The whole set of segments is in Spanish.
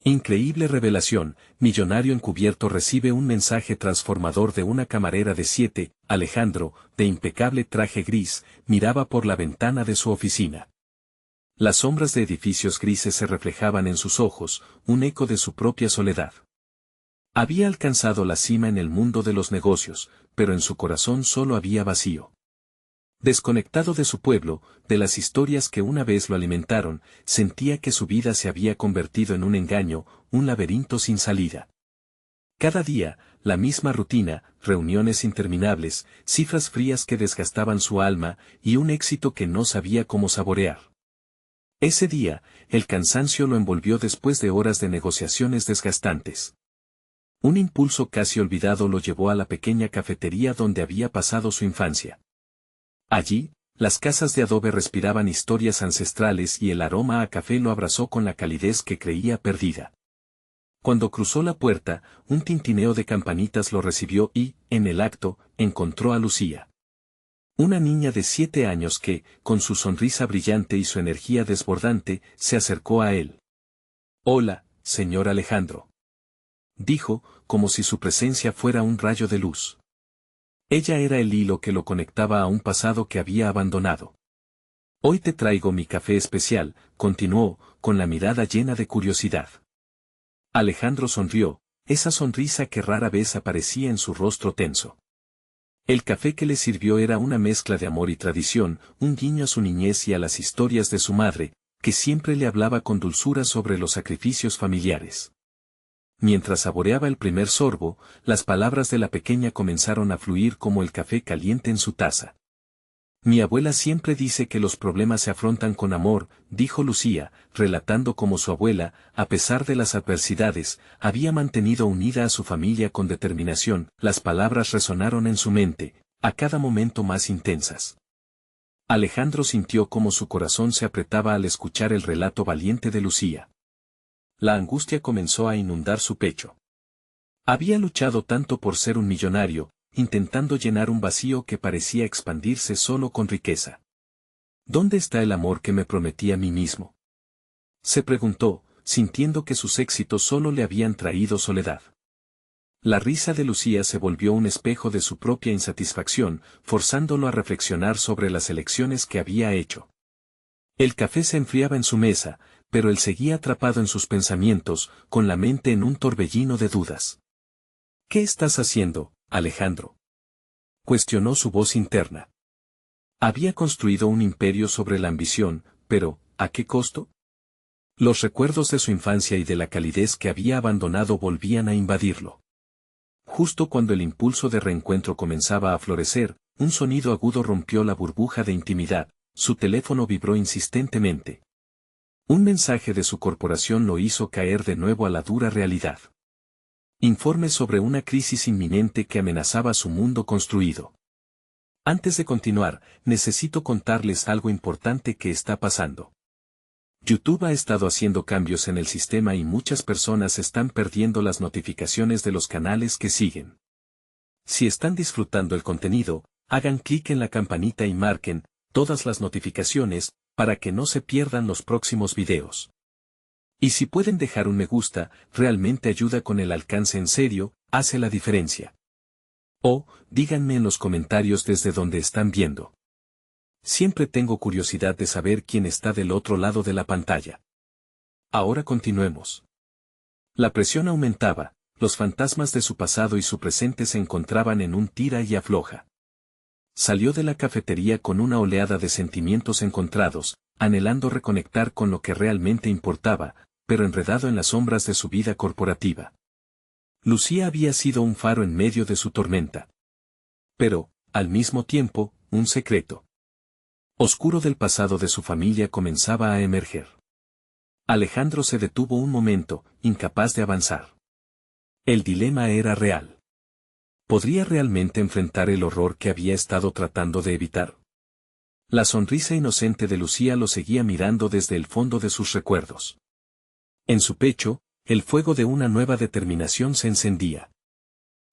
Increíble revelación, millonario encubierto recibe un mensaje transformador de una camarera de 7, Alejandro, de impecable traje gris, miraba por la ventana de su oficina. Las sombras de edificios grises se reflejaban en sus ojos, un eco de su propia soledad. Había alcanzado la cima en el mundo de los negocios, pero en su corazón solo había vacío. Desconectado de su pueblo, de las historias que una vez lo alimentaron, sentía que su vida se había convertido en un engaño, un laberinto sin salida. Cada día, la misma rutina, reuniones interminables, cifras frías que desgastaban su alma, y un éxito que no sabía cómo saborear. Ese día, el cansancio lo envolvió después de horas de negociaciones desgastantes. Un impulso casi olvidado lo llevó a la pequeña cafetería donde había pasado su infancia. Allí, las casas de adobe respiraban historias ancestrales y el aroma a café lo abrazó con la calidez que creía perdida. Cuando cruzó la puerta, un tintineo de campanitas lo recibió y, en el acto, encontró a Lucía. Una niña de 7 años que, con su sonrisa brillante y su energía desbordante, se acercó a él. «Hola, señor Alejandro», dijo, como si su presencia fuera un rayo de luz. Ella era el hilo que lo conectaba a un pasado que había abandonado. «Hoy te traigo mi café especial», continuó, con la mirada llena de curiosidad. Alejandro sonrió, esa sonrisa que rara vez aparecía en su rostro tenso. El café que le sirvió era una mezcla de amor y tradición, un guiño a su niñez y a las historias de su madre, que siempre le hablaba con dulzura sobre los sacrificios familiares. Mientras saboreaba el primer sorbo, las palabras de la pequeña comenzaron a fluir como el café caliente en su taza. «Mi abuela siempre dice que los problemas se afrontan con amor», dijo Lucía, relatando cómo su abuela, a pesar de las adversidades, había mantenido unida a su familia con determinación. Las palabras resonaron en su mente, a cada momento más intensas. Alejandro sintió cómo su corazón se apretaba al escuchar el relato valiente de Lucía. La angustia comenzó a inundar su pecho. Había luchado tanto por ser un millonario, intentando llenar un vacío que parecía expandirse solo con riqueza. ¿Dónde está el amor que me prometí a mí mismo?, se preguntó, sintiendo que sus éxitos solo le habían traído soledad. La risa de Lucía se volvió un espejo de su propia insatisfacción, forzándolo a reflexionar sobre las elecciones que había hecho. El café se enfriaba en su mesa, pero él seguía atrapado en sus pensamientos, con la mente en un torbellino de dudas. «¿Qué estás haciendo, Alejandro?», cuestionó su voz interna. Había construido un imperio sobre la ambición, pero, ¿a qué costo? Los recuerdos de su infancia y de la calidez que había abandonado volvían a invadirlo. Justo cuando el impulso de reencuentro comenzaba a florecer, un sonido agudo rompió la burbuja de intimidad, su teléfono vibró insistentemente. Un mensaje de su corporación lo hizo caer de nuevo a la dura realidad. Informe sobre una crisis inminente que amenazaba su mundo construido. Antes de continuar, necesito contarles algo importante que está pasando. YouTube ha estado haciendo cambios en el sistema y muchas personas están perdiendo las notificaciones de los canales que siguen. Si están disfrutando el contenido, hagan clic en la campanita y marquen todas las notificaciones, para que no se pierdan los próximos videos. Y si pueden dejar un me gusta, realmente ayuda con el alcance en serio, hace la diferencia. O, díganme en los comentarios desde donde están viendo. Siempre tengo curiosidad de saber quién está del otro lado de la pantalla. Ahora continuemos. La presión aumentaba, los fantasmas de su pasado y su presente se encontraban en un tira y afloja. Salió de la cafetería con una oleada de sentimientos encontrados, anhelando reconectar con lo que realmente importaba, pero enredado en las sombras de su vida corporativa. Lucía había sido un faro en medio de su tormenta. Pero, al mismo tiempo, un secreto oscuro del pasado de su familia comenzaba a emerger. Alejandro se detuvo un momento, incapaz de avanzar. El dilema era real. ¿Podría realmente enfrentar el horror que había estado tratando de evitar? La sonrisa inocente de Lucía lo seguía mirando desde el fondo de sus recuerdos. En su pecho, el fuego de una nueva determinación se encendía.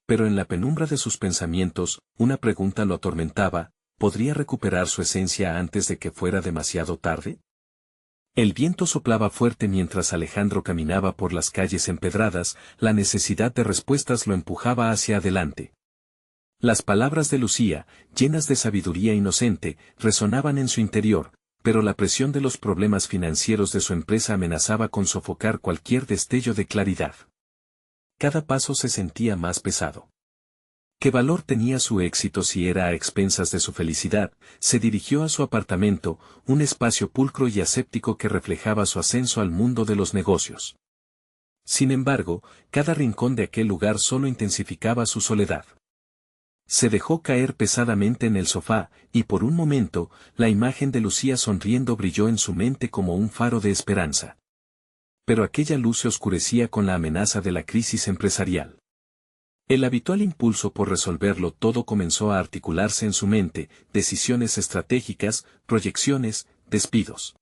Pero en la penumbra de sus pensamientos, una pregunta lo atormentaba: ¿podría recuperar su esencia antes de que fuera demasiado tarde? El viento soplaba fuerte mientras Alejandro caminaba por las calles empedradas, la necesidad de respuestas lo empujaba hacia adelante. Las palabras de Lucía, llenas de sabiduría inocente, resonaban en su interior, pero la presión de los problemas financieros de su empresa amenazaba con sofocar cualquier destello de claridad. Cada paso se sentía más pesado. ¿Qué valor tenía su éxito si era a expensas de su felicidad? Se dirigió a su apartamento, un espacio pulcro y aséptico que reflejaba su ascenso al mundo de los negocios. Sin embargo, cada rincón de aquel lugar solo intensificaba su soledad. Se dejó caer pesadamente en el sofá, y por un momento, la imagen de Lucía sonriendo brilló en su mente como un faro de esperanza. Pero aquella luz se oscurecía con la amenaza de la crisis empresarial. El habitual impulso por resolverlo todo comenzó a articularse en su mente, decisiones estratégicas, proyecciones, despidos.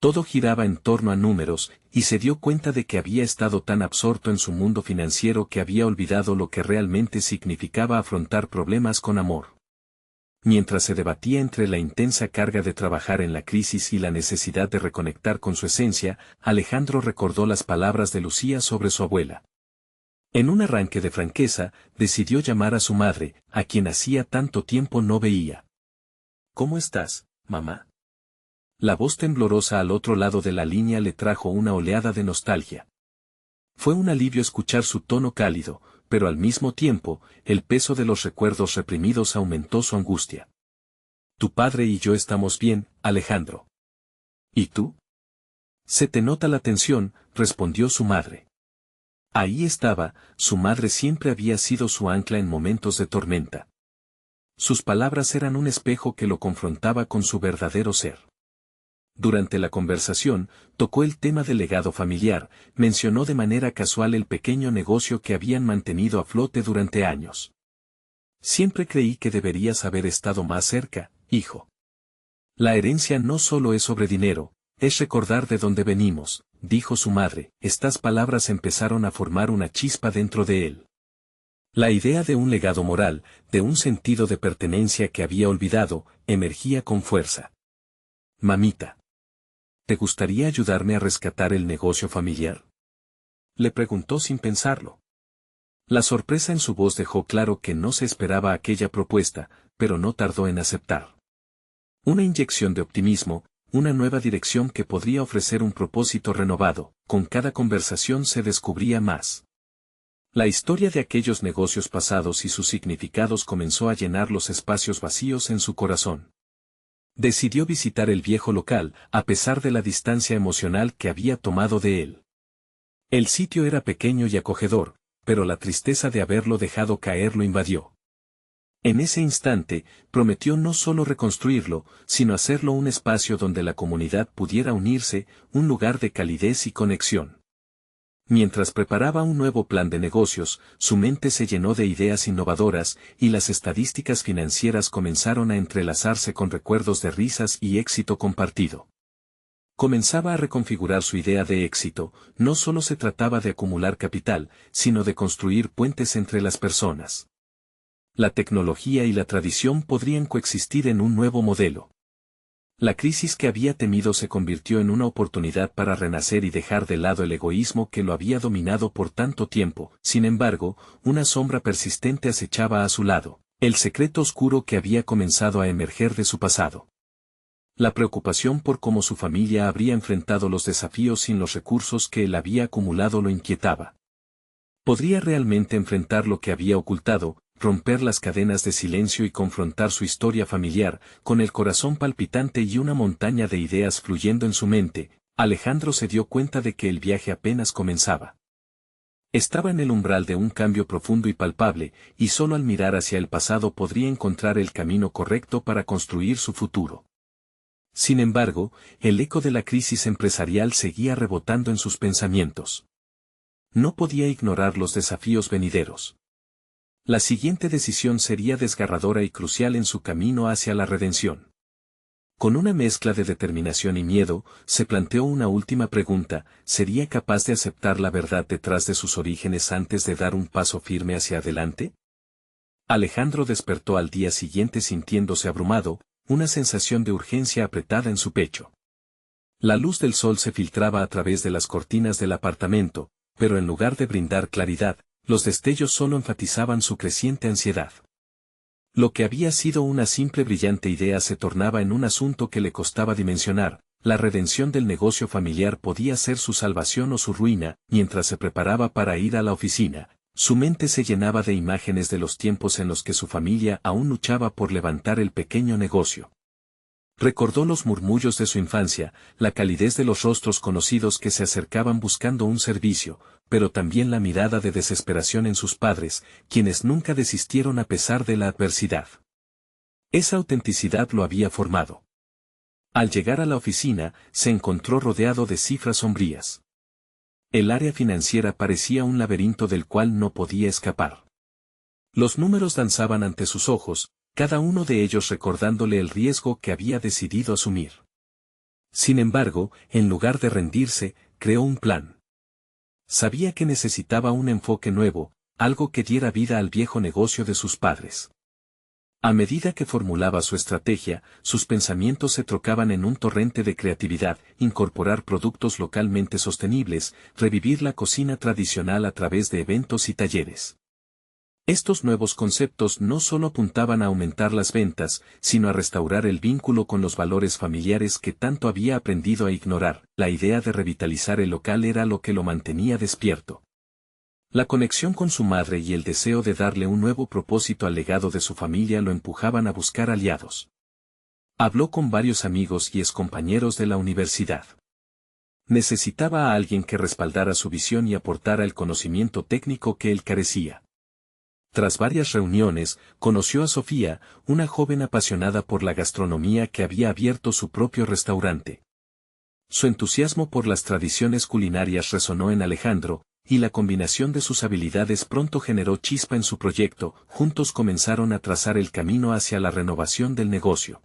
Todo giraba en torno a números, y se dio cuenta de que había estado tan absorto en su mundo financiero que había olvidado lo que realmente significaba afrontar problemas con amor. Mientras se debatía entre la intensa carga de trabajar en la crisis y la necesidad de reconectar con su esencia, Alejandro recordó las palabras de Lucía sobre su abuela. En un arranque de franqueza, decidió llamar a su madre, a quien hacía tanto tiempo no veía. ¿Cómo estás, mamá? La voz temblorosa al otro lado de la línea le trajo una oleada de nostalgia. Fue un alivio escuchar su tono cálido, pero al mismo tiempo, el peso de los recuerdos reprimidos aumentó su angustia. Tu padre y yo estamos bien, Alejandro. ¿Y tú? Se te nota la tensión, respondió su madre. Ahí estaba, su madre siempre había sido su ancla en momentos de tormenta. Sus palabras eran un espejo que lo confrontaba con su verdadero ser. Durante la conversación, tocó el tema del legado familiar, mencionó de manera casual el pequeño negocio que habían mantenido a flote durante años. Siempre creí que deberías haber estado más cerca, hijo. La herencia no solo es sobre dinero, es recordar de dónde venimos, dijo su madre. Estas palabras empezaron a formar una chispa dentro de él. La idea de un legado moral, de un sentido de pertenencia que había olvidado, emergía con fuerza. Mamita. ¿Te gustaría ayudarme a rescatar el negocio familiar? Le preguntó sin pensarlo. La sorpresa en su voz dejó claro que no se esperaba aquella propuesta, pero no tardó en aceptar. Una inyección de optimismo, una nueva dirección que podría ofrecer un propósito renovado, con cada conversación se descubría más. La historia de aquellos negocios pasados y sus significados comenzó a llenar los espacios vacíos en su corazón. Decidió visitar el viejo local, a pesar de la distancia emocional que había tomado de él. El sitio era pequeño y acogedor, pero la tristeza de haberlo dejado caer lo invadió. En ese instante, prometió no solo reconstruirlo, sino hacerlo un espacio donde la comunidad pudiera unirse, un lugar de calidez y conexión. Mientras preparaba un nuevo plan de negocios, su mente se llenó de ideas innovadoras, y las estadísticas financieras comenzaron a entrelazarse con recuerdos de risas y éxito compartido. Comenzaba a reconfigurar su idea de éxito, no solo se trataba de acumular capital, sino de construir puentes entre las personas. La tecnología y la tradición podrían coexistir en un nuevo modelo. La crisis que había temido se convirtió en una oportunidad para renacer y dejar de lado el egoísmo que lo había dominado por tanto tiempo. Sin embargo, una sombra persistente acechaba a su lado, el secreto oscuro que había comenzado a emerger de su pasado. La preocupación por cómo su familia habría enfrentado los desafíos sin los recursos que él había acumulado lo inquietaba. ¿Podría realmente enfrentar lo que había ocultado, romper las cadenas de silencio y confrontar su historia familiar? Con el corazón palpitante y una montaña de ideas fluyendo en su mente, Alejandro se dio cuenta de que el viaje apenas comenzaba. Estaba en el umbral de un cambio profundo y palpable, y solo al mirar hacia el pasado podría encontrar el camino correcto para construir su futuro. Sin embargo, el eco de la crisis empresarial seguía rebotando en sus pensamientos. No podía ignorar los desafíos venideros. La siguiente decisión sería desgarradora y crucial en su camino hacia la redención. Con una mezcla de determinación y miedo, se planteó una última pregunta: ¿sería capaz de aceptar la verdad detrás de sus orígenes antes de dar un paso firme hacia adelante? Alejandro despertó al día siguiente sintiéndose abrumado, una sensación de urgencia apretada en su pecho. La luz del sol se filtraba a través de las cortinas del apartamento, pero en lugar de brindar claridad, los destellos solo enfatizaban su creciente ansiedad. Lo que había sido una simple brillante idea se tornaba en un asunto que le costaba dimensionar. La redención del negocio familiar podía ser su salvación o su ruina. Mientras se preparaba para ir a la oficina, su mente se llenaba de imágenes de los tiempos en los que su familia aún luchaba por levantar el pequeño negocio. Recordó los murmullos de su infancia, la calidez de los rostros conocidos que se acercaban buscando un servicio, pero también la mirada de desesperación en sus padres, quienes nunca desistieron a pesar de la adversidad. Esa autenticidad lo había formado. Al llegar a la oficina, se encontró rodeado de cifras sombrías. El área financiera parecía un laberinto del cual no podía escapar. Los números danzaban ante sus ojos, cada uno de ellos recordándole el riesgo que había decidido asumir. Sin embargo, en lugar de rendirse, creó un plan. Sabía que necesitaba un enfoque nuevo, algo que diera vida al viejo negocio de sus padres. A medida que formulaba su estrategia, sus pensamientos se trocaban en un torrente de creatividad: incorporar productos localmente sostenibles, revivir la cocina tradicional a través de eventos y talleres. Estos nuevos conceptos no solo apuntaban a aumentar las ventas, sino a restaurar el vínculo con los valores familiares que tanto había aprendido a ignorar. La idea de revitalizar el local era lo que lo mantenía despierto. La conexión con su madre y el deseo de darle un nuevo propósito al legado de su familia lo empujaban a buscar aliados. Habló con varios amigos y excompañeros de la universidad. Necesitaba a alguien que respaldara su visión y aportara el conocimiento técnico que él carecía. Tras varias reuniones, conoció a Sofía, una joven apasionada por la gastronomía que había abierto su propio restaurante. Su entusiasmo por las tradiciones culinarias resonó en Alejandro, y la combinación de sus habilidades pronto generó chispa en su proyecto. Juntos comenzaron a trazar el camino hacia la renovación del negocio.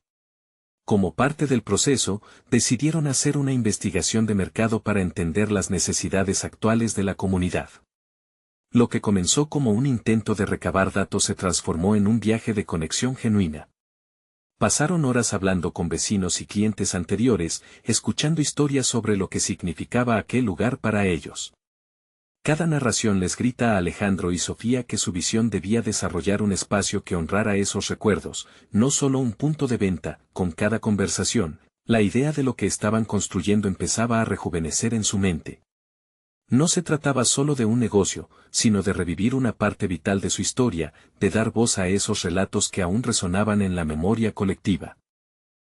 Como parte del proceso, decidieron hacer una investigación de mercado para entender las necesidades actuales de la comunidad. Lo que comenzó como un intento de recabar datos se transformó en un viaje de conexión genuina. Pasaron horas hablando con vecinos y clientes anteriores, escuchando historias sobre lo que significaba aquel lugar para ellos. Cada narración les grita a Alejandro y Sofía que su visión debía desarrollar un espacio que honrara esos recuerdos, no solo un punto de venta. Con cada conversación, la idea de lo que estaban construyendo empezaba a rejuvenecer en su mente. No se trataba solo de un negocio, sino de revivir una parte vital de su historia, de dar voz a esos relatos que aún resonaban en la memoria colectiva.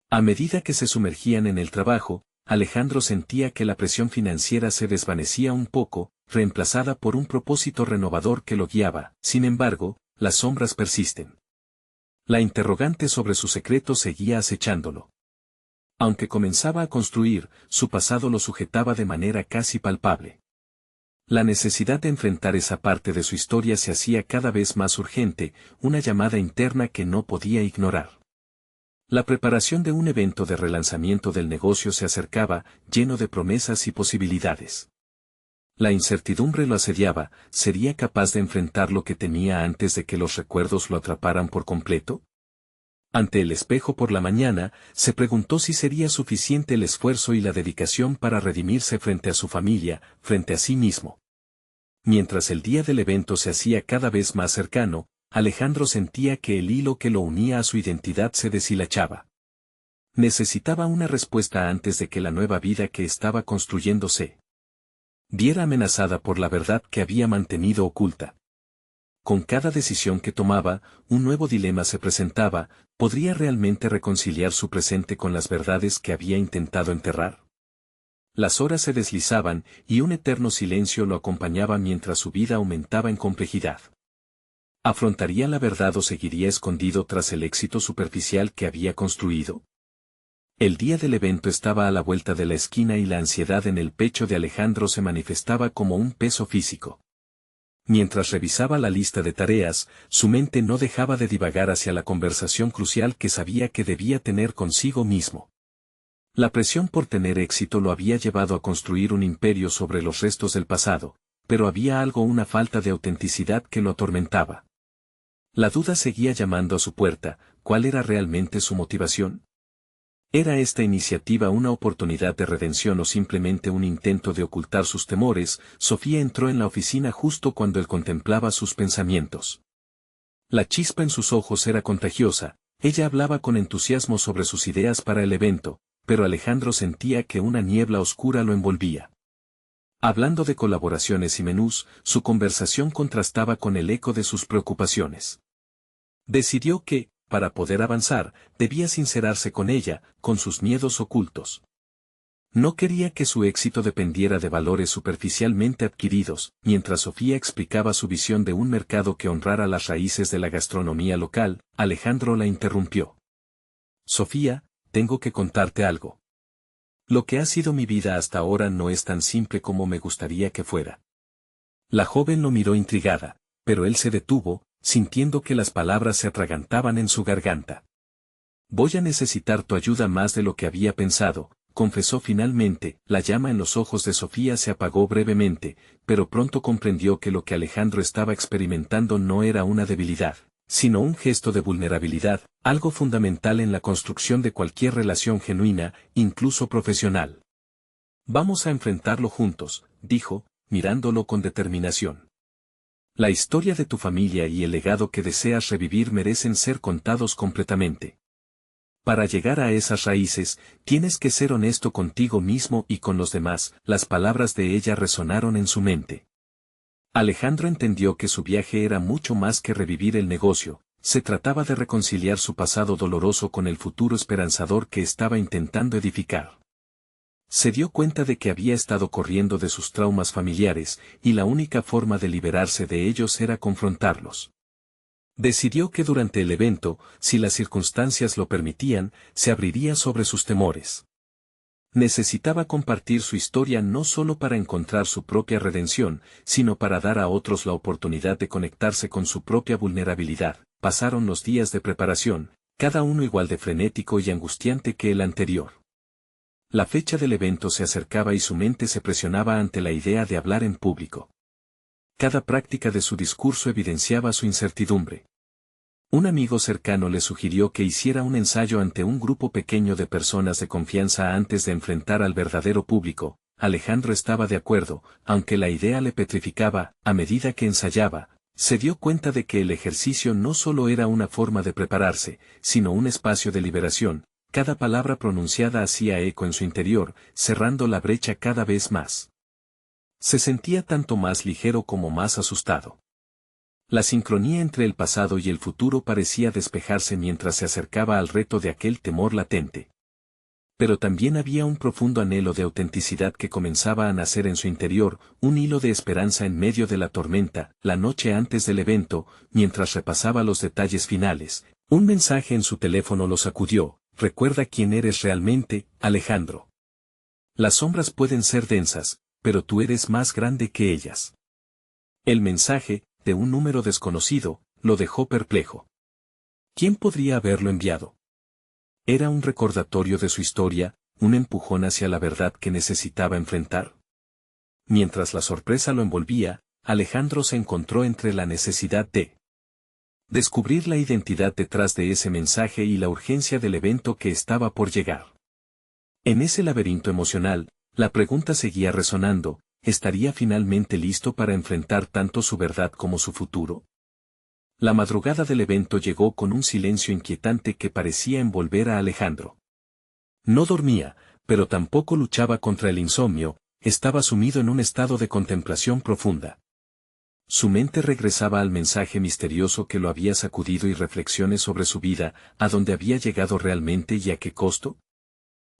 A medida que se sumergían en el trabajo, Alejandro sentía que la presión financiera se desvanecía un poco, reemplazada por un propósito renovador que lo guiaba. Sin embargo, las sombras persisten. La interrogante sobre su secreto seguía acechándolo. Aunque comenzaba a construir, su pasado lo sujetaba de manera casi palpable. La necesidad de enfrentar esa parte de su historia se hacía cada vez más urgente, una llamada interna que no podía ignorar. La preparación de un evento de relanzamiento del negocio se acercaba, lleno de promesas y posibilidades. La incertidumbre lo asediaba. ¿Sería capaz de enfrentar lo que temía antes de que los recuerdos lo atraparan por completo? Ante el espejo por la mañana, se preguntó si sería suficiente el esfuerzo y la dedicación para redimirse frente a su familia, frente a sí mismo. Mientras el día del evento se hacía cada vez más cercano, Alejandro sentía que el hilo que lo unía a su identidad se deshilachaba. Necesitaba una respuesta antes de que la nueva vida que estaba construyéndose viera amenazada por la verdad que había mantenido oculta. Con cada decisión que tomaba, un nuevo dilema se presentaba: ¿podría realmente reconciliar su presente con las verdades que había intentado enterrar? Las horas se deslizaban, y un eterno silencio lo acompañaba mientras su vida aumentaba en complejidad. ¿Afrontaría la verdad o seguiría escondido tras el éxito superficial que había construido? El día del evento estaba a la vuelta de la esquina y la ansiedad en el pecho de Alejandro se manifestaba como un peso físico. Mientras revisaba la lista de tareas, su mente no dejaba de divagar hacia la conversación crucial que sabía que debía tener consigo mismo. La presión por tener éxito lo había llevado a construir un imperio sobre los restos del pasado, pero había algo, una falta de autenticidad que lo atormentaba. La duda seguía llamando a su puerta: ¿cuál era realmente su motivación? ¿Era esta iniciativa una oportunidad de redención o simplemente un intento de ocultar sus temores? Sofía entró en la oficina justo cuando él contemplaba sus pensamientos. La chispa en sus ojos era contagiosa, ella hablaba con entusiasmo sobre sus ideas para el evento, pero Alejandro sentía que una niebla oscura lo envolvía. Hablando de colaboraciones y menús, su conversación contrastaba con el eco de sus preocupaciones. Decidió que, para poder avanzar, debía sincerarse con ella, con sus miedos ocultos. No quería que su éxito dependiera de valores superficialmente adquiridos. Mientras Sofía explicaba su visión de un mercado que honrara las raíces de la gastronomía local, Alejandro la interrumpió. Sofía, tengo que contarte algo. Lo que ha sido mi vida hasta ahora no es tan simple como me gustaría que fuera. La joven lo miró intrigada, pero él se detuvo, sintiendo que las palabras se atragantaban en su garganta. Voy a necesitar tu ayuda más de lo que había pensado, confesó finalmente. La llama en los ojos de Sofía se apagó brevemente, pero pronto comprendió que lo que Alejandro estaba experimentando no era una debilidad, sino un gesto de vulnerabilidad, algo fundamental en la construcción de cualquier relación genuina, incluso profesional. Vamos a enfrentarlo juntos, dijo, mirándolo con determinación. La historia de tu familia y el legado que deseas revivir merecen ser contados completamente. Para llegar a esas raíces, tienes que ser honesto contigo mismo y con los demás. Las palabras de ella resonaron en su mente. Alejandro entendió que su viaje era mucho más que revivir el negocio, se trataba de reconciliar su pasado doloroso con el futuro esperanzador que estaba intentando edificar. Se dio cuenta de que había estado corriendo de sus traumas familiares, y la única forma de liberarse de ellos era confrontarlos. Decidió que durante el evento, si las circunstancias lo permitían, se abriría sobre sus temores. Necesitaba compartir su historia no solo para encontrar su propia redención, sino para dar a otros la oportunidad de conectarse con su propia vulnerabilidad. Pasaron los días de preparación, cada uno igual de frenético y angustiante que el anterior. La fecha del evento se acercaba y su mente se presionaba ante la idea de hablar en público. Cada práctica de su discurso evidenciaba su incertidumbre. Un amigo cercano le sugirió que hiciera un ensayo ante un grupo pequeño de personas de confianza antes de enfrentar al verdadero público. Alejandro estaba de acuerdo, aunque la idea le petrificaba. A medida que ensayaba, se dio cuenta de que el ejercicio no solo era una forma de prepararse, sino un espacio de liberación. Cada palabra pronunciada hacía eco en su interior, cerrando la brecha cada vez más. Se sentía tanto más ligero como más asustado. La sincronía entre el pasado y el futuro parecía despejarse mientras se acercaba al reto de aquel temor latente. Pero también había un profundo anhelo de autenticidad que comenzaba a nacer en su interior, un hilo de esperanza en medio de la tormenta. La noche antes del evento, mientras repasaba los detalles finales, un mensaje en su teléfono lo sacudió. Recuerda quién eres realmente, Alejandro. Las sombras pueden ser densas, pero tú eres más grande que ellas. El mensaje, de un número desconocido, lo dejó perplejo. ¿Quién podría haberlo enviado? ¿Era un recordatorio de su historia, un empujón hacia la verdad que necesitaba enfrentar? Mientras la sorpresa lo envolvía, Alejandro se encontró entre la necesidad de descubrir la identidad detrás de ese mensaje y la urgencia del evento que estaba por llegar. En ese laberinto emocional, la pregunta seguía resonando: ¿estaría finalmente listo para enfrentar tanto su verdad como su futuro? La madrugada del evento llegó con un silencio inquietante que parecía envolver a Alejandro. No dormía, pero tampoco luchaba contra el insomnio, estaba sumido en un estado de contemplación profunda. Su mente regresaba al mensaje misterioso que lo había sacudido y reflexiones sobre su vida, a dónde había llegado realmente y a qué costo.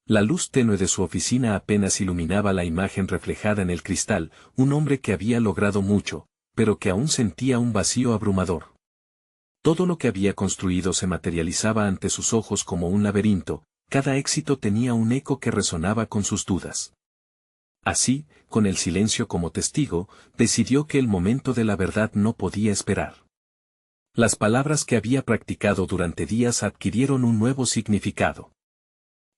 La luz tenue de su oficina apenas iluminaba la imagen reflejada en el cristal, un hombre que había logrado mucho, pero que aún sentía un vacío abrumador. Todo lo que había construido se materializaba ante sus ojos como un laberinto, cada éxito tenía un eco que resonaba con sus dudas. Así, con el silencio como testigo, decidió que el momento de la verdad no podía esperar. Las palabras que había practicado durante días adquirieron un nuevo significado.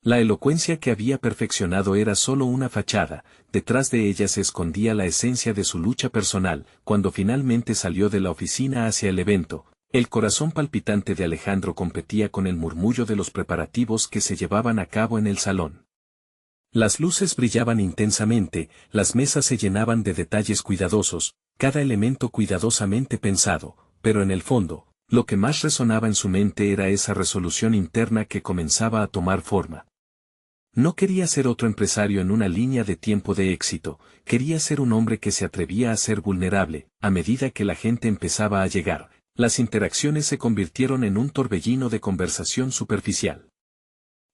La elocuencia que había perfeccionado era solo una fachada, detrás de ella se escondía la esencia de su lucha personal. Cuando finalmente salió de la oficina hacia el evento, El corazón palpitante de Alejandro competía con el murmullo de los preparativos que se llevaban a cabo en el salón. Las luces brillaban intensamente, las mesas se llenaban de detalles cuidadosos, cada elemento cuidadosamente pensado, pero en el fondo, lo que más resonaba en su mente era esa resolución interna que comenzaba a tomar forma. No quería ser otro empresario en una línea de tiempo de éxito, quería ser un hombre que se atrevía a ser vulnerable. A medida que la gente empezaba a llegar, las interacciones se convirtieron en un torbellino de conversación superficial.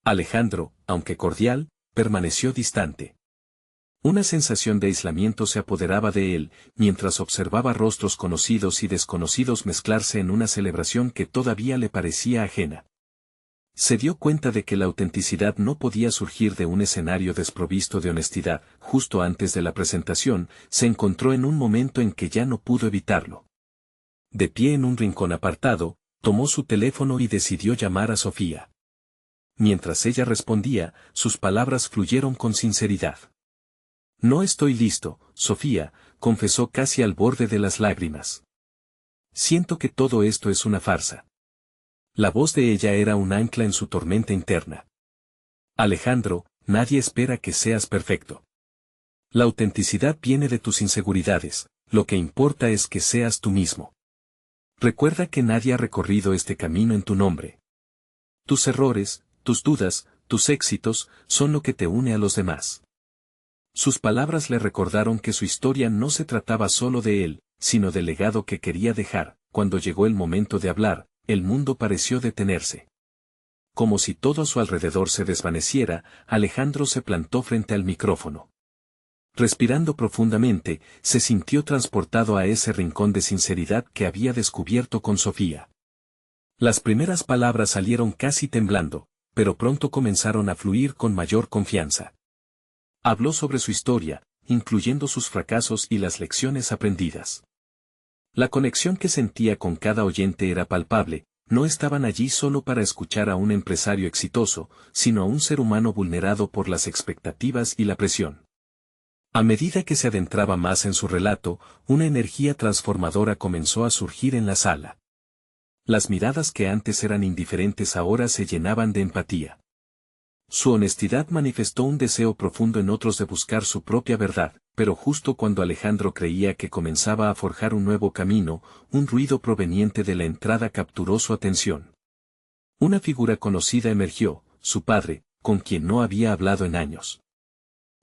Alejandro, aunque cordial, permaneció distante. Una sensación de aislamiento se apoderaba de él, mientras observaba rostros conocidos y desconocidos mezclarse en una celebración que todavía le parecía ajena. Se dio cuenta de que la autenticidad no podía surgir de un escenario desprovisto de honestidad. Justo antes de la presentación, se encontró en un momento en que ya no pudo evitarlo. De pie en un rincón apartado, tomó su teléfono y decidió llamar a Sofía. Mientras ella respondía, sus palabras fluyeron con sinceridad. No estoy listo, Sofía, confesó casi al borde de las lágrimas. Siento que todo esto es una farsa. La voz de ella era un ancla en su tormenta interna. Alejandro, nadie espera que seas perfecto. La autenticidad viene de tus inseguridades, lo que importa es que seas tú mismo. Recuerda que nadie ha recorrido este camino en tu nombre. Tus errores, tus dudas, tus éxitos, son lo que te une a los demás. Sus palabras le recordaron que su historia no se trataba solo de él, sino del legado que quería dejar. Cuando llegó el momento de hablar, el mundo pareció detenerse. Como si todo a su alrededor se desvaneciera, Alejandro se plantó frente al micrófono. Respirando profundamente, se sintió transportado a ese rincón de sinceridad que había descubierto con Sofía. Las primeras palabras salieron casi temblando, pero pronto comenzaron a fluir con mayor confianza. Habló sobre su historia, incluyendo sus fracasos y las lecciones aprendidas. La conexión que sentía con cada oyente era palpable, no estaban allí solo para escuchar a un empresario exitoso, sino a un ser humano vulnerado por las expectativas y la presión. A medida que se adentraba más en su relato, una energía transformadora comenzó a surgir en la sala. Las miradas que antes eran indiferentes ahora se llenaban de empatía. Su honestidad manifestó un deseo profundo en otros de buscar su propia verdad, pero justo cuando Alejandro creía que comenzaba a forjar un nuevo camino, un ruido proveniente de la entrada capturó su atención. Una figura conocida emergió, su padre, con quien no había hablado en años.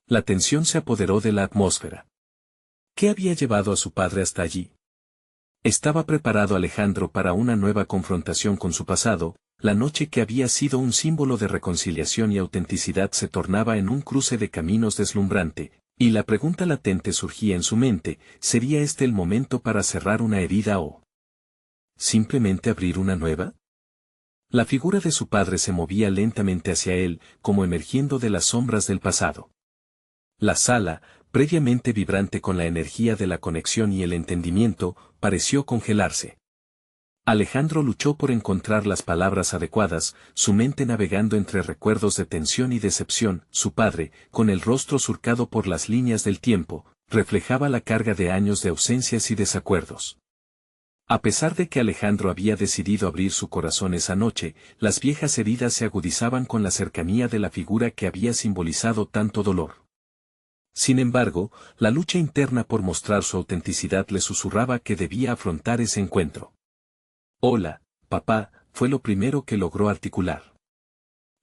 La tensión se apoderó de la atmósfera. ¿Qué había llevado a su padre hasta allí? Estaba preparado Alejandro para una nueva confrontación con su pasado. La noche que había sido un símbolo de reconciliación y autenticidad se tornaba en un cruce de caminos deslumbrante, y la pregunta latente surgía en su mente: ¿sería este el momento para cerrar una herida o simplemente abrir una nueva? La figura de su padre se movía lentamente hacia él, como emergiendo de las sombras del pasado. La sala, previamente vibrante con la energía de la conexión y el entendimiento, pareció congelarse. Alejandro luchó por encontrar las palabras adecuadas, su mente navegando entre recuerdos de tensión y decepción. Su padre, con el rostro surcado por las líneas del tiempo, reflejaba la carga de años de ausencias y desacuerdos. A pesar de que Alejandro había decidido abrir su corazón esa noche, las viejas heridas se agudizaban con la cercanía de la figura que había simbolizado tanto dolor. Sin embargo, la lucha interna por mostrar su autenticidad le susurraba que debía afrontar ese encuentro. «Hola, papá», fue lo primero que logró articular.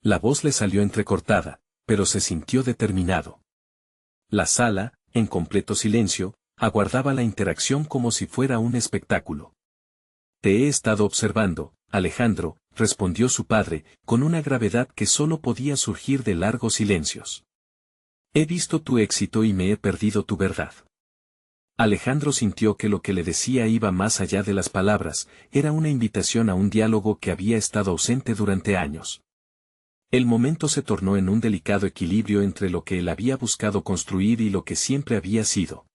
La voz le salió entrecortada, pero se sintió determinado. La sala, en completo silencio, aguardaba la interacción como si fuera un espectáculo. «Te he estado observando, Alejandro», respondió su padre, con una gravedad que solo podía surgir de largos silencios. «He visto tu éxito y me he perdido tu verdad». Alejandro sintió que lo que le decía iba más allá de las palabras, era una invitación a un diálogo que había estado ausente durante años. El momento se tornó en un delicado equilibrio entre lo que él había buscado construir y lo que siempre había sido.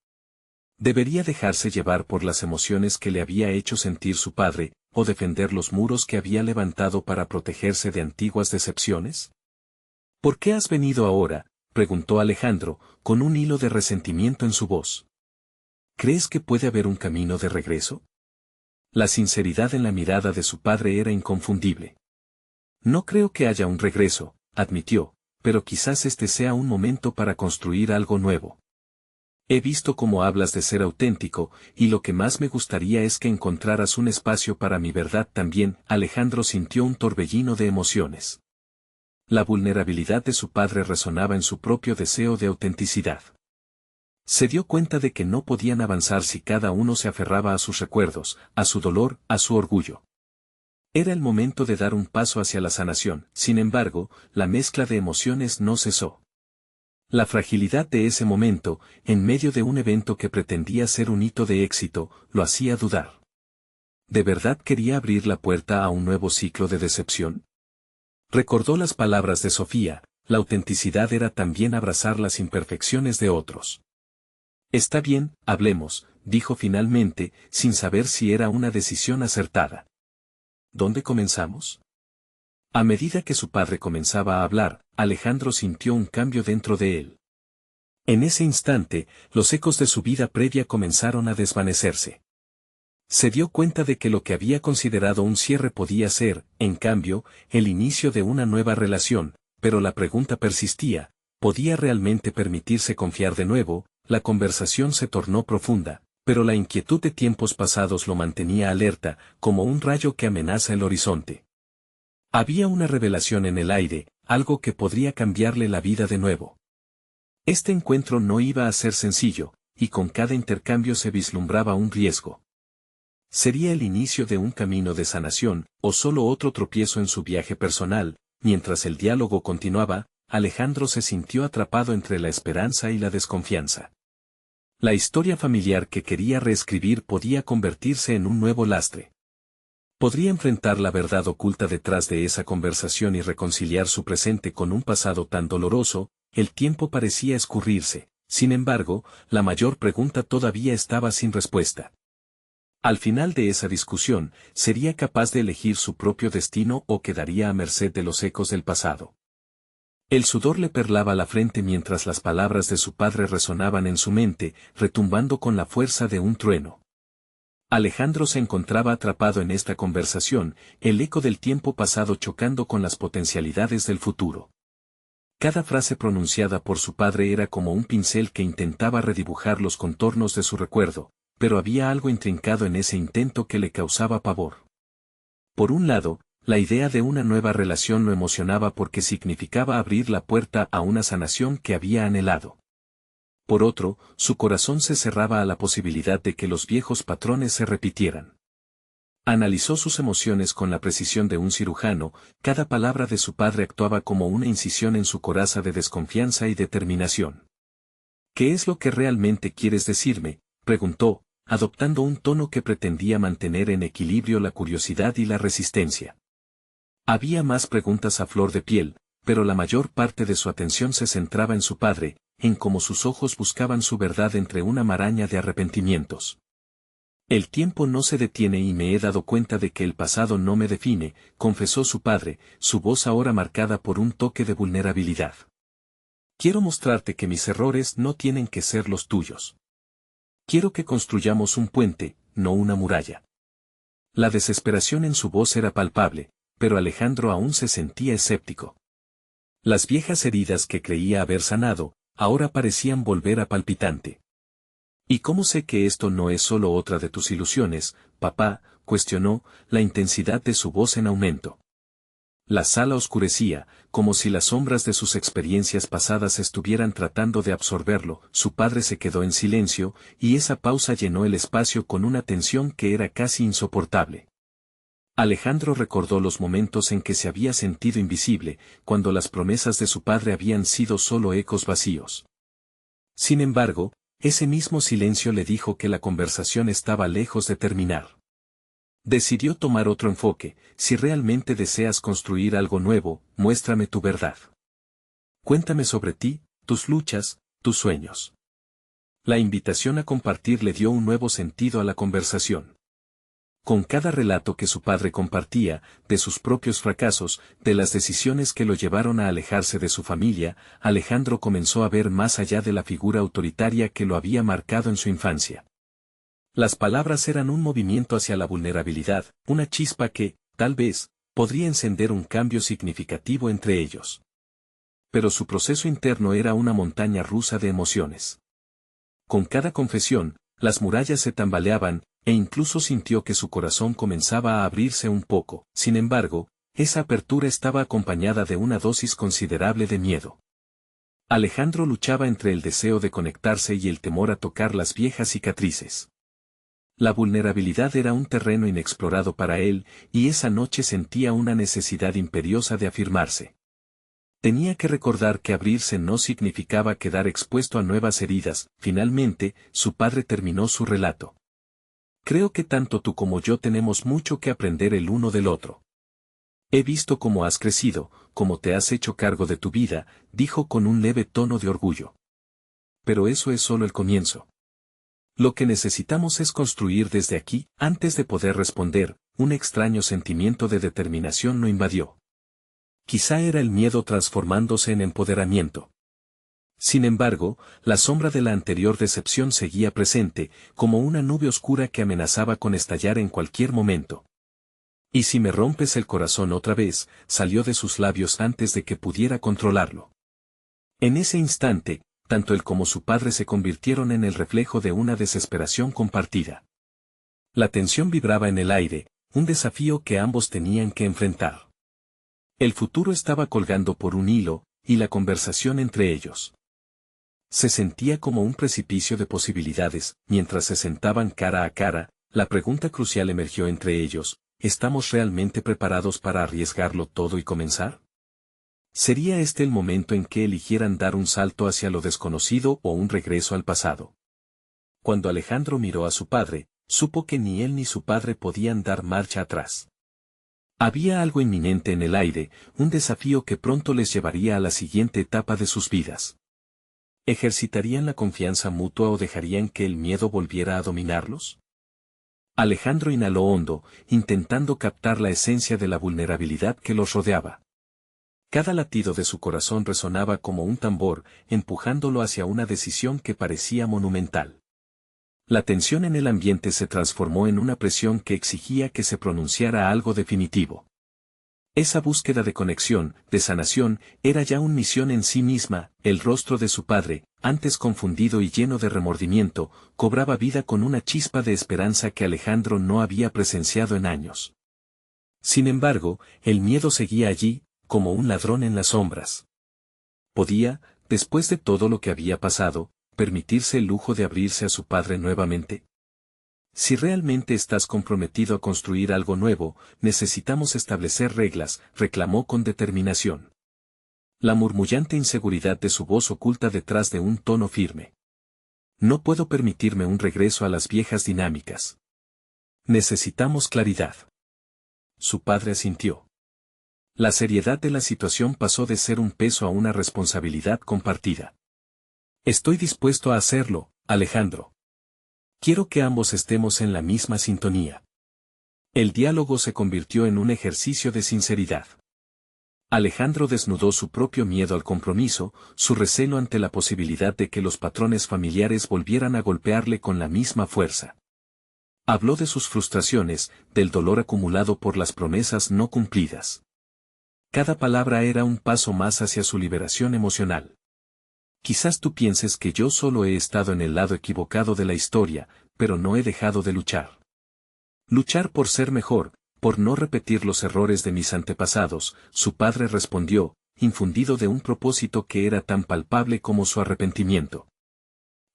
¿Debería dejarse llevar por las emociones que le había hecho sentir su padre, o defender los muros que había levantado para protegerse de antiguas decepciones? «¿Por qué has venido ahora?», preguntó Alejandro, con un hilo de resentimiento en su voz. «¿Crees que puede haber un camino de regreso?». La sinceridad en la mirada de su padre era inconfundible. No creo que haya un regreso, admitió, pero quizás este sea un momento para construir algo nuevo. He visto cómo hablas de ser auténtico, y lo que más me gustaría es que encontraras un espacio para mi verdad también. Alejandro sintió un torbellino de emociones. La vulnerabilidad de su padre resonaba en su propio deseo de autenticidad. Se dio cuenta de que no podían avanzar si cada uno se aferraba a sus recuerdos, a su dolor, a su orgullo. Era el momento de dar un paso hacia la sanación. Sin embargo, la mezcla de emociones no cesó. La fragilidad de ese momento, en medio de un evento que pretendía ser un hito de éxito, lo hacía dudar. ¿De verdad quería abrir la puerta a un nuevo ciclo de decepción? Recordó las palabras de Sofía: la autenticidad era también abrazar las imperfecciones de otros. Está bien, hablemos, dijo finalmente, sin saber si era una decisión acertada. ¿Dónde comenzamos? A medida que su padre comenzaba a hablar, Alejandro sintió un cambio dentro de él. En ese instante, los ecos de su vida previa comenzaron a desvanecerse. Se dio cuenta de que lo que había considerado un cierre podía ser, en cambio, el inicio de una nueva relación, pero la pregunta persistía: ¿podía realmente permitirse confiar de nuevo? La conversación se tornó profunda, pero la inquietud de tiempos pasados lo mantenía alerta, como un rayo que amenaza el horizonte. Había una revelación en el aire, algo que podría cambiarle la vida de nuevo. Este encuentro no iba a ser sencillo, y con cada intercambio se vislumbraba un riesgo. ¿Sería el inicio de un camino de sanación, o solo otro tropiezo en su viaje personal? Mientras el diálogo continuaba, Alejandro se sintió atrapado entre la esperanza y la desconfianza. La historia familiar que quería reescribir podía convertirse en un nuevo lastre. Podría enfrentar la verdad oculta detrás de esa conversación y reconciliar su presente con un pasado tan doloroso. El tiempo parecía escurrirse, sin embargo, la mayor pregunta todavía estaba sin respuesta. Al final de esa discusión, ¿sería capaz de elegir su propio destino o quedaría a merced de los ecos del pasado? El sudor le perlaba la frente mientras las palabras de su padre resonaban en su mente, retumbando con la fuerza de un trueno. Alejandro se encontraba atrapado en esta conversación, el eco del tiempo pasado chocando con las potencialidades del futuro. Cada frase pronunciada por su padre era como un pincel que intentaba redibujar los contornos de su recuerdo, pero había algo intrincado en ese intento que le causaba pavor. Por un lado, la idea de una nueva relación lo emocionaba porque significaba abrir la puerta a una sanación que había anhelado. Por otro, su corazón se cerraba a la posibilidad de que los viejos patrones se repitieran. Analizó sus emociones con la precisión de un cirujano. Cada palabra de su padre actuaba como una incisión en su coraza de desconfianza y determinación. ¿Qué es lo que realmente quieres decirme?, preguntó, adoptando un tono que pretendía mantener en equilibrio la curiosidad y la resistencia. Había más preguntas a flor de piel, pero la mayor parte de su atención se centraba en su padre, en cómo sus ojos buscaban su verdad entre una maraña de arrepentimientos. El tiempo no se detiene y me he dado cuenta de que el pasado no me define, confesó su padre, su voz ahora marcada por un toque de vulnerabilidad. Quiero mostrarte que mis errores no tienen que ser los tuyos. Quiero que construyamos un puente, no una muralla. La desesperación en su voz era palpable, pero Alejandro aún se sentía escéptico. Las viejas heridas que creía haber sanado, ahora parecían volver a palpitante. ¿Y cómo sé que esto no es solo otra de tus ilusiones, papá?, cuestionó, la intensidad de su voz en aumento. La sala oscurecía, como si las sombras de sus experiencias pasadas estuvieran tratando de absorberlo. Su padre se quedó en silencio, y esa pausa llenó el espacio con una tensión que era casi insoportable. Alejandro recordó los momentos en que se había sentido invisible, cuando las promesas de su padre habían sido solo ecos vacíos. Sin embargo, ese mismo silencio le dijo que la conversación estaba lejos de terminar. Decidió tomar otro enfoque: si realmente deseas construir algo nuevo, muéstrame tu verdad. Cuéntame sobre ti, tus luchas, tus sueños. La invitación a compartir le dio un nuevo sentido a la conversación. Con cada relato que su padre compartía, de sus propios fracasos, de las decisiones que lo llevaron a alejarse de su familia, Alejandro comenzó a ver más allá de la figura autoritaria que lo había marcado en su infancia. Las palabras eran un movimiento hacia la vulnerabilidad, una chispa que, tal vez, podría encender un cambio significativo entre ellos. Pero su proceso interno era una montaña rusa de emociones. Con cada confesión, las murallas se tambaleaban, e incluso sintió que su corazón comenzaba a abrirse un poco. Sin embargo, esa apertura estaba acompañada de una dosis considerable de miedo. Alejandro luchaba entre el deseo de conectarse y el temor a tocar las viejas cicatrices. La vulnerabilidad era un terreno inexplorado para él, y esa noche sentía una necesidad imperiosa de afirmarse. Tenía que recordar que abrirse no significaba quedar expuesto a nuevas heridas. Finalmente, su padre terminó su relato. Creo que tanto tú como yo tenemos mucho que aprender el uno del otro. He visto cómo has crecido, cómo te has hecho cargo de tu vida, dijo con un leve tono de orgullo. Pero eso es solo el comienzo. Lo que necesitamos es construir desde aquí. Antes de poder responder, un extraño sentimiento de determinación lo invadió. Quizá era el miedo transformándose en empoderamiento. Sin embargo, la sombra de la anterior decepción seguía presente, como una nube oscura que amenazaba con estallar en cualquier momento. «¿Y si me rompes el corazón otra vez?», salió de sus labios antes de que pudiera controlarlo. En ese instante, tanto él como su padre se convirtieron en el reflejo de una desesperación compartida. La tensión vibraba en el aire, un desafío que ambos tenían que enfrentar. El futuro estaba colgando por un hilo, y la conversación entre ellos se sentía como un precipicio de posibilidades. Mientras se sentaban cara a cara, la pregunta crucial emergió entre ellos: ¿estamos realmente preparados para arriesgarlo todo y comenzar? ¿Sería este el momento en que eligieran dar un salto hacia lo desconocido o un regreso al pasado? Cuando Alejandro miró a su padre, supo que ni él ni su padre podían dar marcha atrás. Había algo inminente en el aire, un desafío que pronto les llevaría a la siguiente etapa de sus vidas. ¿Ejercitarían la confianza mutua o dejarían que el miedo volviera a dominarlos? Alejandro inhaló hondo, intentando captar la esencia de la vulnerabilidad que los rodeaba. Cada latido de su corazón resonaba como un tambor, empujándolo hacia una decisión que parecía monumental. La tensión en el ambiente se transformó en una presión que exigía que se pronunciara algo definitivo. Esa búsqueda de conexión, de sanación, era ya una misión en sí misma. El rostro de su padre, antes confundido y lleno de remordimiento, cobraba vida con una chispa de esperanza que Alejandro no había presenciado en años. Sin embargo, el miedo seguía allí, como un ladrón en las sombras. ¿Podía, después de todo lo que había pasado, permitirse el lujo de abrirse a su padre nuevamente? Si realmente estás comprometido a construir algo nuevo, necesitamos establecer reglas, reclamó con determinación. La murmullante inseguridad de su voz oculta detrás de un tono firme. No puedo permitirme un regreso a las viejas dinámicas. Necesitamos claridad. Su padre asintió. La seriedad de la situación pasó de ser un peso a una responsabilidad compartida. Estoy dispuesto a hacerlo, Alejandro. Quiero que ambos estemos en la misma sintonía. El diálogo se convirtió en un ejercicio de sinceridad. Alejandro desnudó su propio miedo al compromiso, su recelo ante la posibilidad de que los patrones familiares volvieran a golpearle con la misma fuerza. Habló de sus frustraciones, del dolor acumulado por las promesas no cumplidas. Cada palabra era un paso más hacia su liberación emocional. Quizás tú pienses que yo solo he estado en el lado equivocado de la historia, pero no he dejado de luchar. Luchar por ser mejor, por no repetir los errores de mis antepasados, su padre respondió, infundido de un propósito que era tan palpable como su arrepentimiento.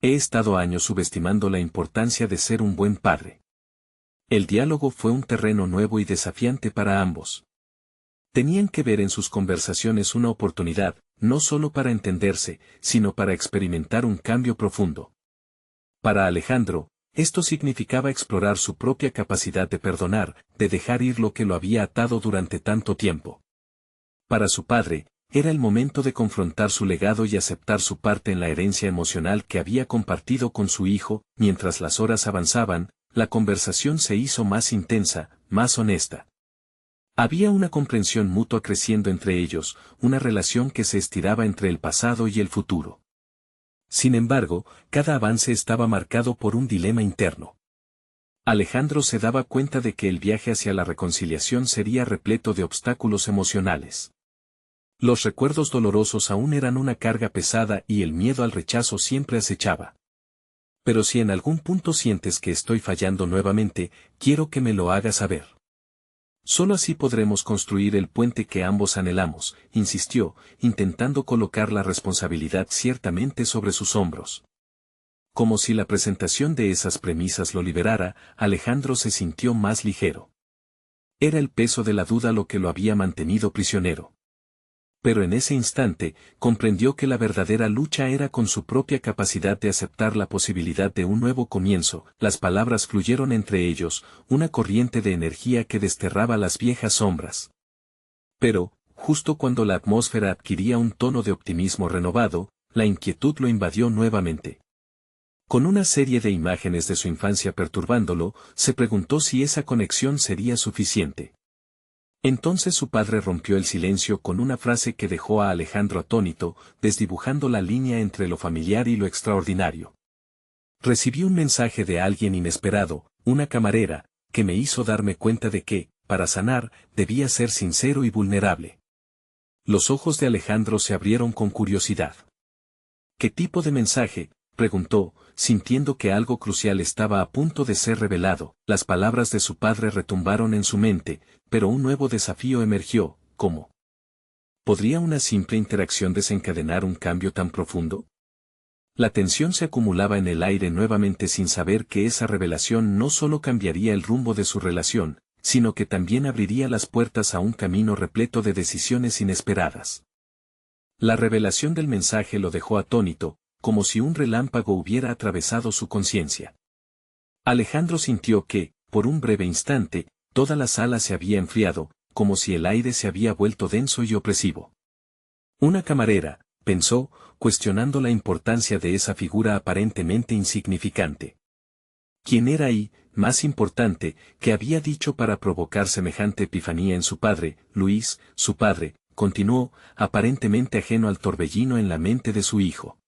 He estado años subestimando la importancia de ser un buen padre. El diálogo fue un terreno nuevo y desafiante para ambos. Tenían que ver en sus conversaciones una oportunidad, no solo para entenderse, sino para experimentar un cambio profundo. Para Alejandro, esto significaba explorar su propia capacidad de perdonar, de dejar ir lo que lo había atado durante tanto tiempo. Para su padre, era el momento de confrontar su legado y aceptar su parte en la herencia emocional que había compartido con su hijo. Mientras las horas avanzaban, la conversación se hizo más intensa, más honesta. Había una comprensión mutua creciendo entre ellos, una relación que se estiraba entre el pasado y el futuro. Sin embargo, cada avance estaba marcado por un dilema interno. Alejandro se daba cuenta de que el viaje hacia la reconciliación sería repleto de obstáculos emocionales. Los recuerdos dolorosos aún eran una carga pesada y el miedo al rechazo siempre acechaba. Pero si en algún punto sientes que estoy fallando nuevamente, quiero que me lo hagas saber. Solo así podremos construir el puente que ambos anhelamos, insistió, intentando colocar la responsabilidad ciertamente sobre sus hombros. Como si la presentación de esas premisas lo liberara, Alejandro se sintió más ligero. Era el peso de la duda lo que lo había mantenido prisionero. Pero en ese instante, comprendió que la verdadera lucha era con su propia capacidad de aceptar la posibilidad de un nuevo comienzo. Las palabras fluyeron entre ellos, una corriente de energía que desterraba las viejas sombras. Pero, justo cuando la atmósfera adquiría un tono de optimismo renovado, la inquietud lo invadió nuevamente. Con una serie de imágenes de su infancia perturbándolo, se preguntó si esa conexión sería suficiente. Entonces su padre rompió el silencio con una frase que dejó a Alejandro atónito, desdibujando la línea entre lo familiar y lo extraordinario. Recibí un mensaje de alguien inesperado, una camarera, que me hizo darme cuenta de que, para sanar, debía ser sincero y vulnerable. Los ojos de Alejandro se abrieron con curiosidad. ¿Qué tipo de mensaje?, preguntó, sintiendo que algo crucial estaba a punto de ser revelado. Las palabras de su padre retumbaron en su mente, pero un nuevo desafío emergió. ¿Cómo? ¿Podría una simple interacción desencadenar un cambio tan profundo? La tensión se acumulaba en el aire nuevamente sin saber que esa revelación no solo cambiaría el rumbo de su relación, sino que también abriría las puertas a un camino repleto de decisiones inesperadas. La revelación del mensaje lo dejó atónito, como si un relámpago hubiera atravesado su conciencia. Alejandro sintió que, por un breve instante, toda la sala se había enfriado, como si el aire se había vuelto denso y opresivo. Una camarera, pensó, cuestionando la importancia de esa figura aparentemente insignificante. ¿Quién era ahí, más importante, que había dicho para provocar semejante epifanía en su padre? Luis, su padre, continuó, aparentemente ajeno al torbellino en la mente de su hijo.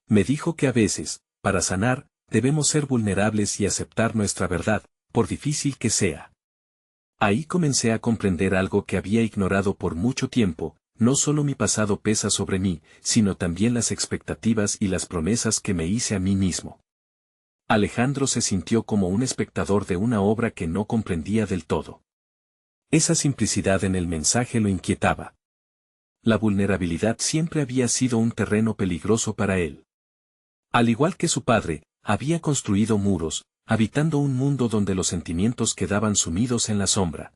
Me dijo que a veces, para sanar, debemos ser vulnerables y aceptar nuestra verdad, por difícil que sea. Ahí comencé a comprender algo que había ignorado por mucho tiempo. No solo mi pasado pesa sobre mí, sino también las expectativas y las promesas que me hice a mí mismo. Alejandro se sintió como un espectador de una obra que no comprendía del todo. Esa simplicidad en el mensaje lo inquietaba. La vulnerabilidad siempre había sido un terreno peligroso para él. Al igual que su padre, había construido muros, habitando un mundo donde los sentimientos quedaban sumidos en la sombra.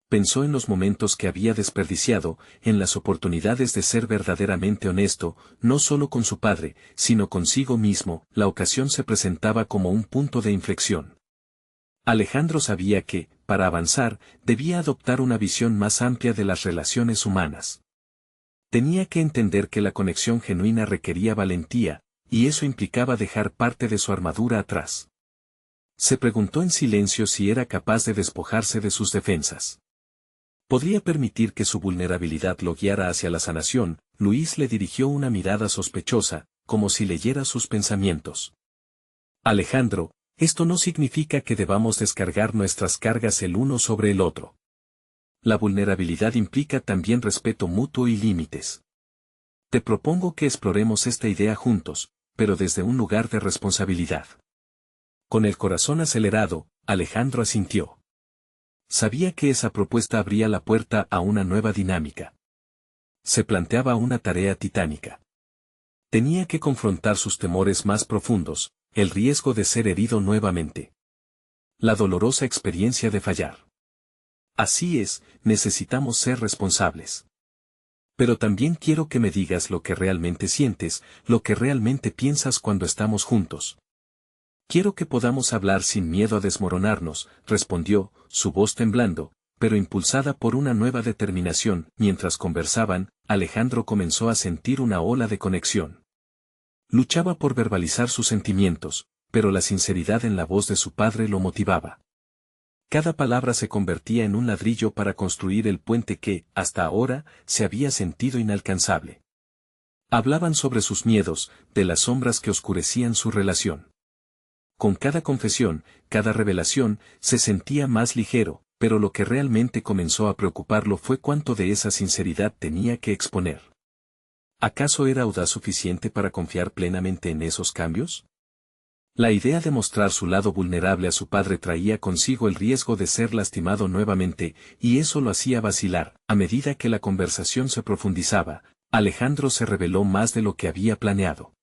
Pensó en los momentos que había desperdiciado, en las oportunidades de ser verdaderamente honesto, no solo con su padre, sino consigo mismo. La ocasión se presentaba como un punto de inflexión. Alejandro sabía que, para avanzar, debía adoptar una visión más amplia de las relaciones humanas. Tenía que entender que la conexión genuina requería valentía, y eso implicaba dejar parte de su armadura atrás. Se preguntó en silencio si era capaz de despojarse de sus defensas. ¿Podría permitir que su vulnerabilidad lo guiara hacia la sanación? Luis le dirigió una mirada sospechosa, como si leyera sus pensamientos. Alejandro, esto no significa que debamos descargar nuestras cargas el uno sobre el otro. La vulnerabilidad implica también respeto mutuo y límites. Te propongo que exploremos esta idea juntos, pero desde un lugar de responsabilidad. Con el corazón acelerado, Alejandro asintió. Sabía que esa propuesta abría la puerta a una nueva dinámica. Se planteaba una tarea titánica. Tenía que confrontar sus temores más profundos, el riesgo de ser herido nuevamente. La dolorosa experiencia de fallar. Así es, necesitamos ser responsables. Pero también quiero que me digas lo que realmente sientes, lo que realmente piensas cuando estamos juntos. Quiero que podamos hablar sin miedo a desmoronarnos, respondió, su voz temblando, pero impulsada por una nueva determinación. Mientras conversaban, Alejandro comenzó a sentir una ola de conexión. Luchaba por verbalizar sus sentimientos, pero la sinceridad en la voz de su padre lo motivaba. Cada palabra se convertía en un ladrillo para construir el puente que, hasta ahora, se había sentido inalcanzable. Hablaban sobre sus miedos, de las sombras que oscurecían su relación. Con cada confesión, cada revelación, se sentía más ligero, pero lo que realmente comenzó a preocuparlo fue cuánto de esa sinceridad tenía que exponer. ¿Acaso era audaz suficiente para confiar plenamente en esos cambios? La idea de mostrar su lado vulnerable a su padre traía consigo el riesgo de ser lastimado nuevamente, y eso lo hacía vacilar. A medida que la conversación se profundizaba, Alejandro se reveló más de lo que había planeado.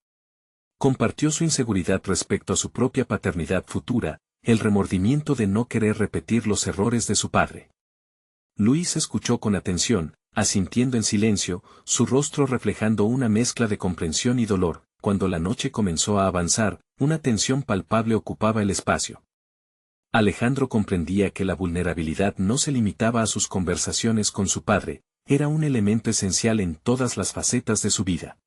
Compartió su inseguridad respecto a su propia paternidad futura, el remordimiento de no querer repetir los errores de su padre. Luis escuchó con atención, asintiendo en silencio, su rostro reflejando una mezcla de comprensión y dolor. Cuando la noche comenzó a avanzar, una tensión palpable ocupaba el espacio. Alejandro comprendía que la vulnerabilidad no se limitaba a sus conversaciones con su padre, era un elemento esencial en todas las facetas de su vida.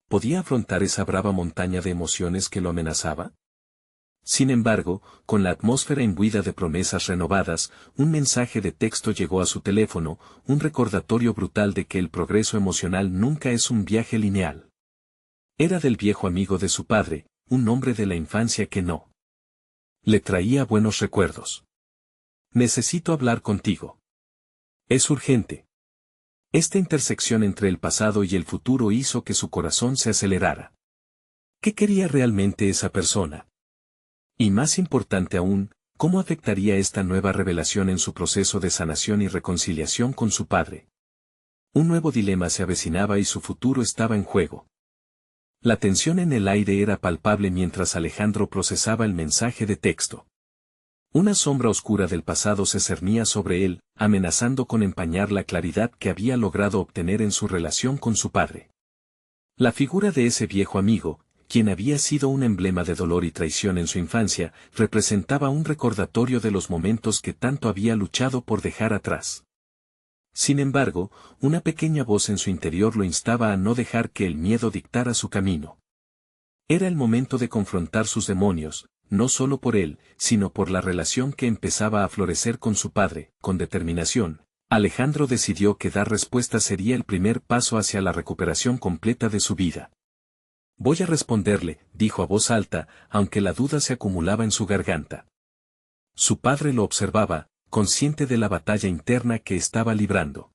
¿Podía afrontar esa brava montaña de emociones que lo amenazaba? Sin embargo, con la atmósfera imbuida de promesas renovadas, un mensaje de texto llegó a su teléfono, un recordatorio brutal de que el progreso emocional nunca es un viaje lineal. Era del viejo amigo de su padre, un hombre de la infancia que no le traía buenos recuerdos. Necesito hablar contigo. Es urgente. Esta intersección entre el pasado y el futuro hizo que su corazón se acelerara. ¿Qué quería realmente esa persona? Y más importante aún, ¿cómo afectaría esta nueva revelación en su proceso de sanación y reconciliación con su padre? Un nuevo dilema se avecinaba y su futuro estaba en juego. La tensión en el aire era palpable mientras Alejandro procesaba el mensaje de texto. Una sombra oscura del pasado se cernía sobre él, amenazando con empañar la claridad que había logrado obtener en su relación con su padre. La figura de ese viejo amigo, quien había sido un emblema de dolor y traición en su infancia, representaba un recordatorio de los momentos que tanto había luchado por dejar atrás. Sin embargo, una pequeña voz en su interior lo instaba a no dejar que el miedo dictara su camino. Era el momento de confrontar sus demonios, no solo por él, sino por la relación que empezaba a florecer con su padre. Con determinación, Alejandro decidió que dar respuesta sería el primer paso hacia la recuperación completa de su vida. Voy a responderle, dijo a voz alta, aunque la duda se acumulaba en su garganta. Su padre lo observaba, consciente de la batalla interna que estaba librando.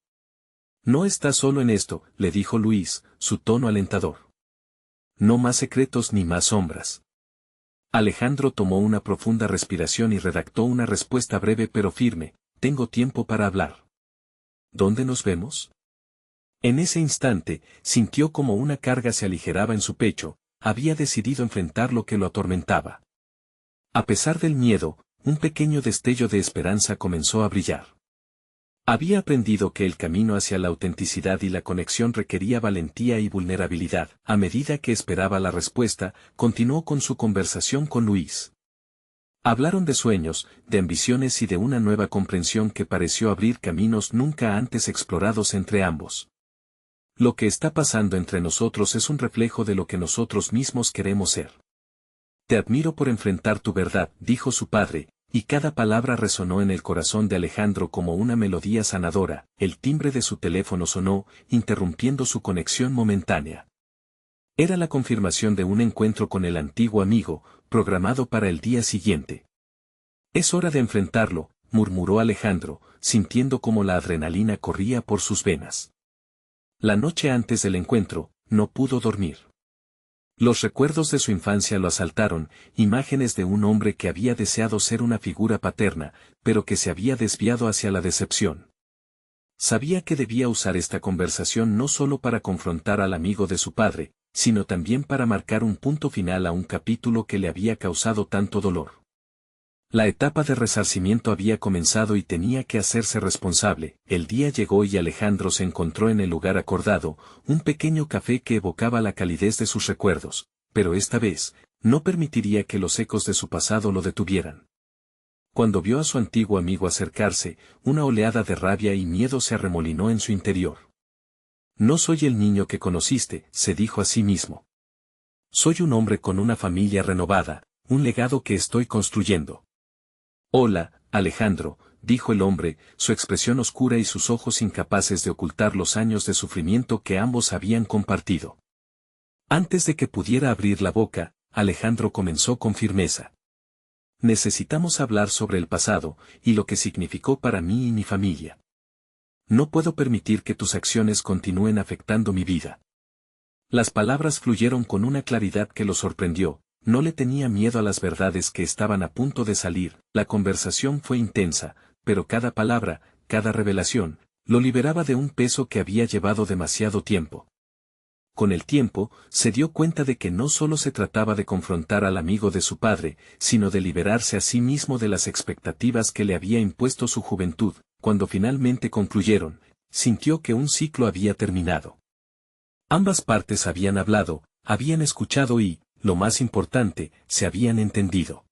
No estás solo en esto, le dijo Luis, su tono alentador. No más secretos ni más sombras. Alejandro tomó una profunda respiración y redactó una respuesta breve pero firme: tengo tiempo para hablar. ¿Dónde nos vemos? En ese instante, sintió como una carga se aligeraba en su pecho, había decidido enfrentar lo que lo atormentaba. A pesar del miedo, un pequeño destello de esperanza comenzó a brillar. Había aprendido que el camino hacia la autenticidad y la conexión requería valentía y vulnerabilidad. A medida que esperaba la respuesta, continuó con su conversación con Luis. Hablaron de sueños, de ambiciones y de una nueva comprensión que pareció abrir caminos nunca antes explorados entre ambos. Lo que está pasando entre nosotros es un reflejo de lo que nosotros mismos queremos ser. Te admiro por enfrentar tu verdad, dijo su padre, y cada palabra resonó en el corazón de Alejandro como una melodía sanadora. El timbre de su teléfono sonó, interrumpiendo su conexión momentánea. Era la confirmación de un encuentro con el antiguo amigo, programado para el día siguiente. Es hora de enfrentarlo, murmuró Alejandro, sintiendo como la adrenalina corría por sus venas. La noche antes del encuentro, no pudo dormir. Los recuerdos de su infancia lo asaltaron, imágenes de un hombre que había deseado ser una figura paterna, pero que se había desviado hacia la decepción. Sabía que debía usar esta conversación no solo para confrontar al amigo de su padre, sino también para marcar un punto final a un capítulo que le había causado tanto dolor. La etapa de resarcimiento había comenzado y tenía que hacerse responsable. El día llegó y Alejandro se encontró en el lugar acordado, un pequeño café que evocaba la calidez de sus recuerdos, pero esta vez, no permitiría que los ecos de su pasado lo detuvieran. Cuando vio a su antiguo amigo acercarse, una oleada de rabia y miedo se arremolinó en su interior. No soy el niño que conociste, se dijo a sí mismo. Soy un hombre con una familia renovada, un legado que estoy construyendo. Hola, Alejandro, dijo el hombre, su expresión oscura y sus ojos incapaces de ocultar los años de sufrimiento que ambos habían compartido. Antes de que pudiera abrir la boca, Alejandro comenzó con firmeza. Necesitamos hablar sobre el pasado, y lo que significó para mí y mi familia. No puedo permitir que tus acciones continúen afectando mi vida. Las palabras fluyeron con una claridad que lo sorprendió, no le tenía miedo a las verdades que estaban a punto de salir, la conversación fue intensa, pero cada palabra, cada revelación, lo liberaba de un peso que había llevado demasiado tiempo. Con el tiempo, se dio cuenta de que no solo se trataba de confrontar al amigo de su padre, sino de liberarse a sí mismo de las expectativas que le había impuesto su juventud. Cuando finalmente concluyeron, sintió que un ciclo había terminado. Ambas partes habían hablado, habían escuchado y, lo más importante, se habían entendido.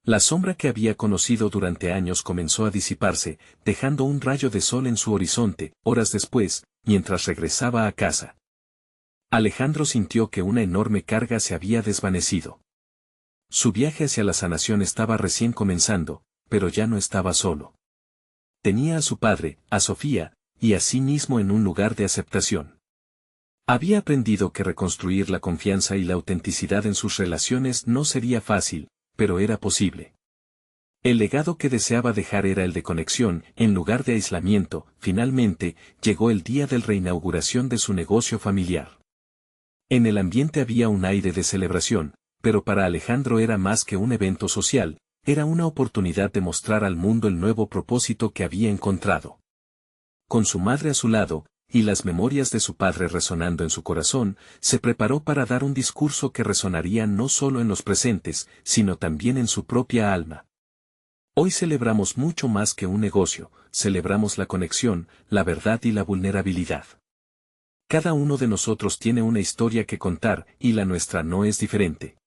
La sombra que había conocido durante años comenzó a disiparse, dejando un rayo de sol en su horizonte, horas después, mientras regresaba a casa. Alejandro sintió que una enorme carga se había desvanecido. Su viaje hacia la sanación estaba recién comenzando, pero ya no estaba solo. Tenía a su padre, a Sofía, y a sí mismo en un lugar de aceptación. Había aprendido que reconstruir la confianza y la autenticidad en sus relaciones no sería fácil, pero era posible. El legado que deseaba dejar era el de conexión, en lugar de aislamiento. Finalmente, llegó el día de la reinauguración de su negocio familiar. En el ambiente había un aire de celebración, pero para Alejandro era más que un evento social, era una oportunidad de mostrar al mundo el nuevo propósito que había encontrado. Con su madre a su lado, y las memorias de su padre resonando en su corazón, se preparó para dar un discurso que resonaría no solo en los presentes, sino también en su propia alma. Hoy celebramos mucho más que un negocio, celebramos la conexión, la verdad y la vulnerabilidad. Cada uno de nosotros tiene una historia que contar, y la nuestra no es diferente.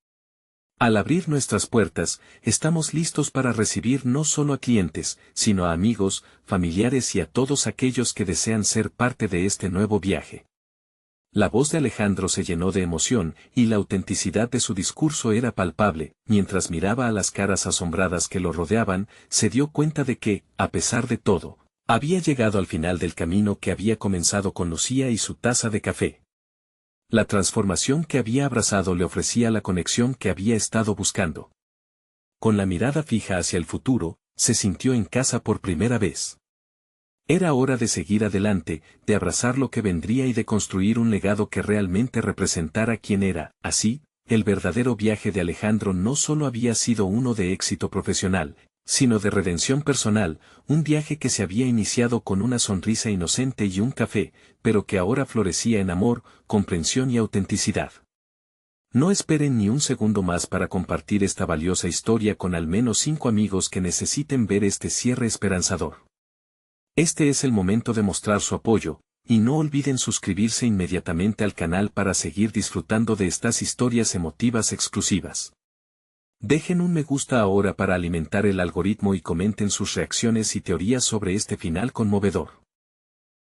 Al abrir nuestras puertas, estamos listos para recibir no solo a clientes, sino a amigos, familiares y a todos aquellos que desean ser parte de este nuevo viaje. La voz de Alejandro se llenó de emoción, y la autenticidad de su discurso era palpable. Mientras miraba a las caras asombradas que lo rodeaban, se dio cuenta de que, a pesar de todo, había llegado al final del camino que había comenzado con Lucía y su taza de café. La transformación que había abrazado le ofrecía la conexión que había estado buscando. Con la mirada fija hacia el futuro, se sintió en casa por primera vez. Era hora de seguir adelante, de abrazar lo que vendría y de construir un legado que realmente representara quién era. Así, el verdadero viaje de Alejandro no solo había sido uno de éxito profesional, sino de redención personal, un viaje que se había iniciado con una sonrisa inocente y un café, pero que ahora florecía en amor, comprensión y autenticidad. No esperen ni un segundo más para compartir esta valiosa historia con al menos 5 amigos que necesiten ver este cierre esperanzador. Este es el momento de mostrar su apoyo, y no olviden suscribirse inmediatamente al canal para seguir disfrutando de estas historias emotivas exclusivas. Dejen un me gusta ahora para alimentar el algoritmo y comenten sus reacciones y teorías sobre este final conmovedor.